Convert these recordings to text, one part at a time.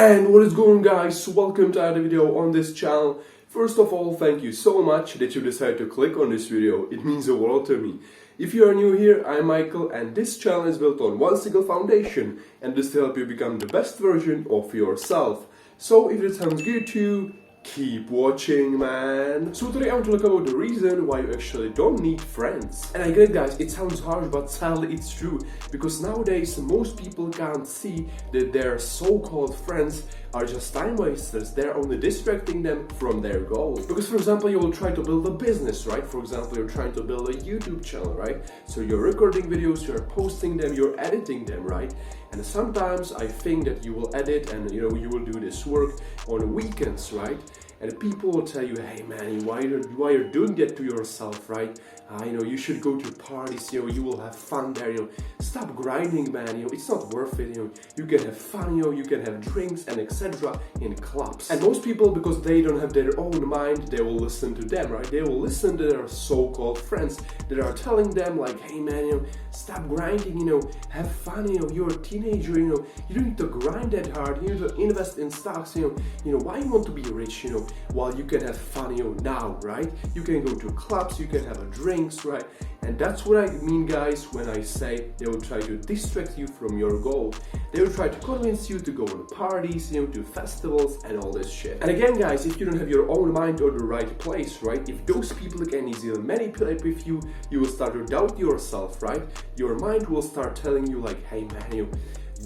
And what is going on, guys? Welcome to another video on this channel. First of all, thank you so much that you decided to click on this video. It means the world to me. If you are new here, I'm Michael and this channel is built on one single foundation, and this to help you become the best version of yourself. So if it sounds good to you, keep watching, man. So today I want to talk about the reason why you actually don't need friends. And I get it, guys, it sounds harsh, but sadly it's true. Because nowadays most people can't see that their so-called friends are just time wasters. They're only distracting them from their goals. Because for example, you will try to build a business, right? For example, you're trying to build a YouTube channel, right? So you're recording videos, you're posting them, you're editing them, right? And sometimes I think that you will edit and you will do this work on weekends, right? And people will tell you, hey man, why you're doing that to yourself, right? You should go to parties, you will have fun there, stop grinding, man, it's not worth it, you can have fun, you can have drinks and etc. in clubs. And most people, because they don't have their own mind, they will listen to them, right? They will listen to their so-called friends that are telling them like, hey man, stop grinding, have fun, you're a teenager, you don't need to grind that hard, you need to invest in stocks, why you want to be rich, while you can have fun, now, right? You can go to clubs, you can have a drinks, right? And that's what I mean, guys, when I say they will try to distract you from your goal. They will try to convince you to go on parties, to festivals and all this shit. And again, guys, if you don't have your own mind or the right place, right? If those people can easily manipulate with you, you will start to doubt yourself, right? Your mind will start telling you like, hey man,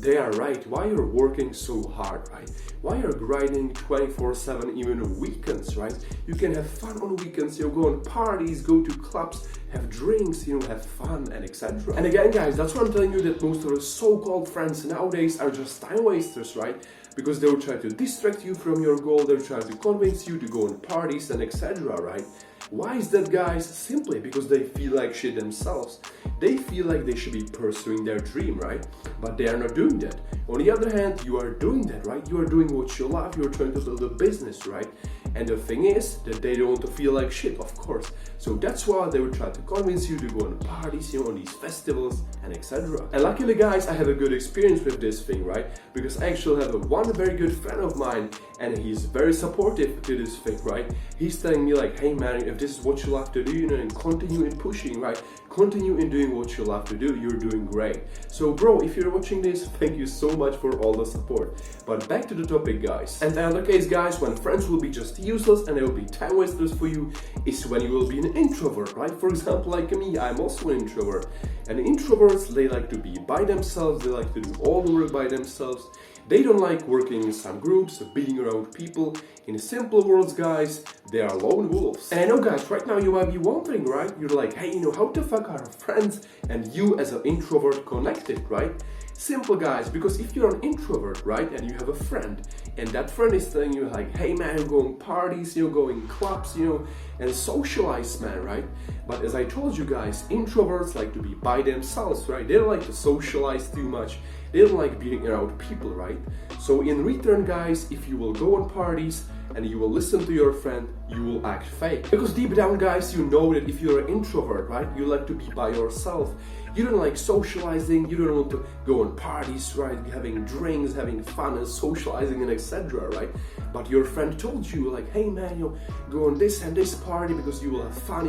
they are right. Why you're working so hard, right? Why you're grinding 24/7, even on weekends, right? You can have fun on weekends, go on parties, go to clubs, have drinks, have fun and etc. And again, guys, that's why I'm telling you that most of the so-called friends nowadays are just time wasters, right? Because they will try to distract you from your goal, they'll try to convince you to go on parties and etc., right? Why is that, guys? Simply because they feel like shit themselves. They feel like they should be pursuing their dream, right? But they are not doing that. On the other hand, you are doing that, right? You are doing what you love, you're trying to build a business, right? And the thing is that they don't want to feel like shit, of course. So that's why they will try to convince you to go on parties, on these festivals and etc. And luckily, guys, I have a good experience with this thing, right? Because I actually have one very good friend of mine and he's very supportive to this thing, right? He's telling me like, hey man, if this is what you love to do, and continue in pushing, right? Continue in doing what you love to do, you're doing great. So bro, if you're watching this, thank you so much for all the support. But back to the topic, guys. And another case, guys, when friends will be just useless and they will be time wasters for you is when you will be an introvert, right? For example, like me, I'm also an introvert. And introverts, they like to be by themselves, they like to do all the work by themselves. They don't like working in some groups, being around people. In simple words, guys, they are lone wolves. And I know, guys, right now you might be wondering, right? You're like, hey, how the fuck are friends and you as an introvert connected, right? Simple, guys, because if you're an introvert, right, and you have a friend, and that friend is telling you like, hey man, go on parties, go in clubs, and socialize, man, right? But as I told you, guys, introverts like to be by themselves, right? They don't like to socialize too much. They don't like being around people, right? So in return, guys, if you will go on parties and you will listen to your friend, you will act fake. Because deep down, guys, you know that if you're an introvert, right, you like to be by yourself. You don't like socializing, you don't want to go on parties, right, having drinks, having fun and socializing and etc., right? But your friend told you like, hey man, go on this and this party because you will have fun,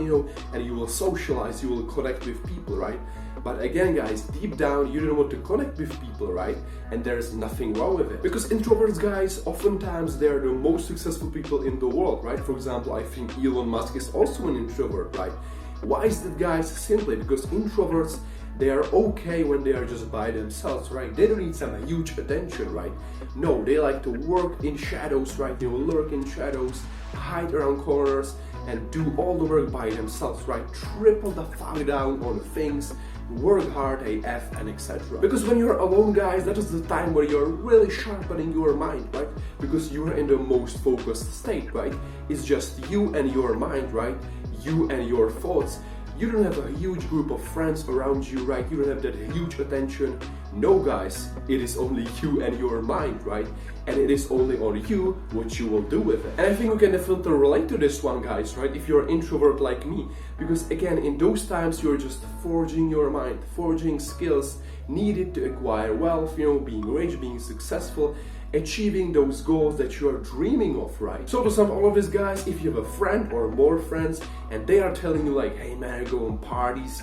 and you will socialize, you will connect with people, right? But again, guys, deep down, you don't want to connect with people, right? And there's nothing wrong with it. Because introverts, guys, oftentimes they're the most successful people in the world, right? For example, I think Elon Musk is also an introvert, right? Why is that, guys? Simply because introverts, they are okay when they are just by themselves, right? They don't need some huge attention, right? No, they like to work in shadows, right? They will lurk in shadows, hide around corners, and do all the work by themselves, right? Triple the fuck down on things, work hard AF and etc. Because when you're alone, guys, that is the time where you're really sharpening your mind, right? Because you're in the most focused state, right? It's just you and your mind, right? You and your thoughts. You don't have a huge group of friends around you, right? You don't have that huge attention. No, guys, it is only you and your mind, right? And it is only on you what you will do with it. And I think we can definitely relate to this one, guys, right? If you're an introvert like me, because again, in those times, you're just forging your mind, forging skills needed to acquire wealth, being rich, being successful. achieving those goals that you are dreaming of, right? So to sum all of this, guys, if you have a friend or more friends and they are telling you like, hey man, I go on parties,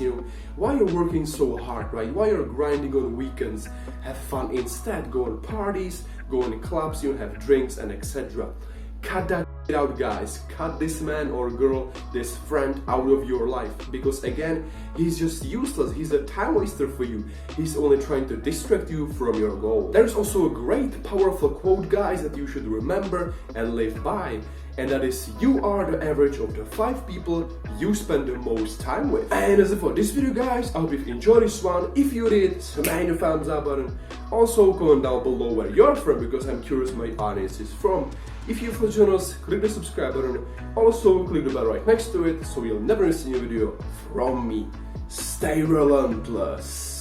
why you're working so hard, right? Why you're grinding on weekends? Have fun instead. Go on parties, go on clubs, have drinks and etc. Cut that out, guys. Cut this man or girl, this friend out of your life, because again, he's just useless. He's a time waster for you. He's only trying to distract you from your goal. There's also a great powerful quote, guys, that you should remember and live by, and that is, you are the average of the 5 people you spend the most time with. And as for this video, guys, I hope you've enjoyed this one. If you did, smash the thumbs up button. Also comment down below where you're from, because I'm curious my audience is from. If you feel generous, click the subscribe button. Also click the bell right next to it so you'll never miss a new video from me. Stay relentless.